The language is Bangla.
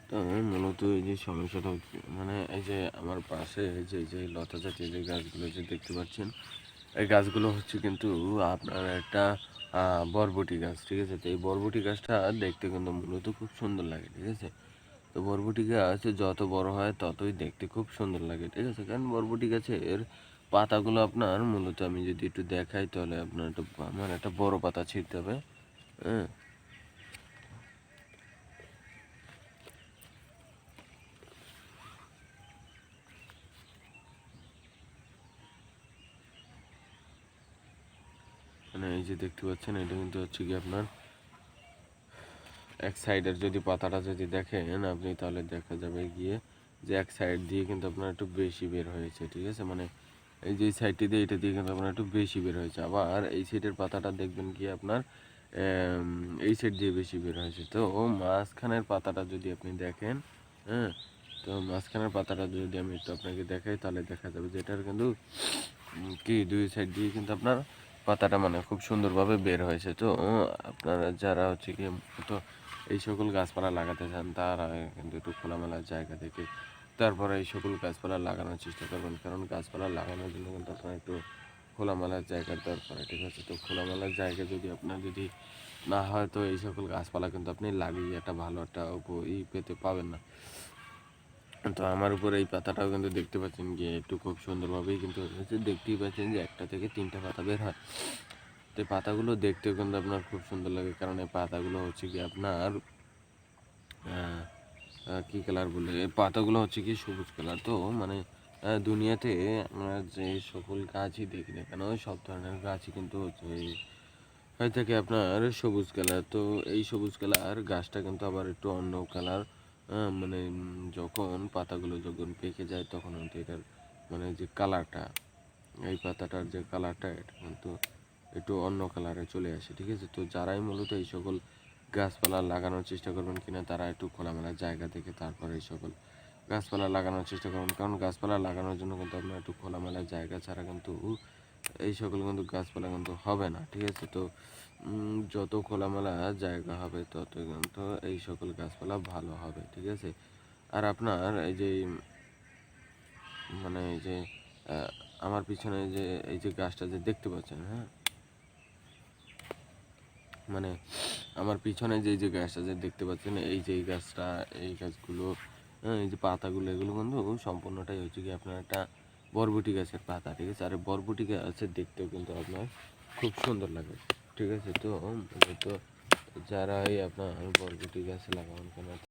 তো মূলত এই যে সমস্যাটা হচ্ছে মানে এই যে আমার পাশে এই যে লতা জাতীয় যে গাছগুলো যে দেখতে পাচ্ছেন, এই গাছগুলো হচ্ছে কিন্তু আপনার একটা বরবটি গাছ, ঠিক আছে? তো এই বরবটি গাছটা দেখতে কিন্তু মূলত খুব সুন্দর লাগে, ঠিক আছে? তো বরবটি গাছ যত বড় হয় ততই দেখতে খুব সুন্দর লাগে, ঠিক আছে? কারণ বরবটি গাছের পাতাগুলো আপনার মূলত আমি যদি একটু দেখাই তাহলে আপনার আমার একটা বড় পাতা ছিঁড়তে হবে, হ্যাঁ? মানে এই যে দেখতে পাচ্ছেন এটা কিন্তু হচ্ছে কি আপনার এক সাইডের যদি পাতাটা যদি দেখেন আপনি তাহলে দেখা যাবে গিয়ে যে এক সাইড দিয়ে কিন্তু আপনার একটু বেশি বের হয়েছে, ঠিক আছে? মানে এই যে সাইডটি দিয়ে এটা দিয়ে কিন্তু আপনার একটু বেশি বের হয়েছে, আবার এই সাইডের পাতাটা দেখবেন কি আপনার এই সাইড দিয়ে বেশি বের হয়েছে। তো মাঝখানের পাতাটা যদি আপনি দেখেন, হ্যাঁ, তো মাঝখানের পাতাটা যদি আমি একটু আপনাকে দেখাই তাহলে দেখা যাবে যে এটার কিন্তু কি দুই সাইড দিয়ে কিন্তু আপনার পাতাটা মানে খুব সুন্দরভাবে বের হয়েছে। তো আপনারা যারা হচ্ছে কি তো এই সকল গাছপালা লাগাতে চান তারা কিন্তু একটু খোলামেলা জায়গা থেকে তারপরে এই সকল গাছপালা লাগানোর চেষ্টা করবেন, কারণ গাছপালা লাগানোর জন্য কিন্তু আপনার একটু খোলামেলা জায়গার দরকার, ঠিক আছে? তো খোলামেলা জায়গা যদি আপনার যদি না হয় তো এই সকল গাছপালা কিন্তু আপনি লাগিয়ে একটা ভালো একটা পেতে পাবেন না। তো আমার উপরে এই পাতাটাও কিন্তু দেখতে পাচ্ছেন যে একটু খুব সুন্দরভাবেই কিন্তু হয়েছে, দেখতেই পাচ্ছেন যে একটা থেকে তিনটা পাতা বের হয়। তো এই পাতাগুলো দেখতেও কিন্তু আপনার খুব সুন্দর লাগে, কারণ এই পাতাগুলো হচ্ছে কি আপনার আহ, কি কালার বলে, এই পাতাগুলো হচ্ছে কি সবুজ কালার। তো মানে দুনিয়াতে আমরা যে সকল গাছই দেখি না কেন সব ধরনের গাছই কিন্তু হচ্ছে হয়ে থাকে আপনার সবুজ কালার। তো এই সবুজ কালার গাছটা কিন্তু আবার একটু অন্য কালার, মানে যখন পাতাগুলো যখন পেকে যায় তখন কিন্তু এটার মানে যে কালারটা, এই পাতাটার যে কালারটা এটা কিন্তু একটু অন্য কালারে চলে আসে, ঠিক আছে? তো যারাই মূলত এই সকল গাছপালা লাগানোর চেষ্টা করবেন কিনা তারা একটু খোলামেলা জায়গা থেকে তারপরে এই সকল গাছপালা লাগানোর চেষ্টা করবেন, কারণ গাছপালা লাগানোর জন্য কিন্তু আপনার একটু খোলামেলা জায়গা ছাড়া কিন্তু এই সকল কিন্তু গাছপালা কিন্তু হবে না, ঠিক আছে? তো যত খোলামেলা জায়গা হবে তত কিন্তু এই সকল গাছপালা ভালো হবে, ঠিক আছে? আর আপনার এই যে মানে এই যে আহ, আমার পিছনে যে এই যে গাছটা যে দেখতে পাচ্ছেন, হ্যাঁ, মানে আমার পিছনে যে এই যে গাছটা যে দেখতে পাচ্ছেন এই যে এই গাছটা, এই গাছগুলো, হ্যাঁ, এই যে পাতাগুলো এগুলো কিন্তু সম্পূর্ণটাই হচ্ছে কি আপনার একটা বরবটি গাছের পাতা, ঠিক আছে? আর এই বরবটি গাছের দেখতেও কিন্তু আপনার খুব সুন্দর লাগে, ঠিক আছে? তো যারা এই আপনার বরবটি গাছ লাগাবেন কেন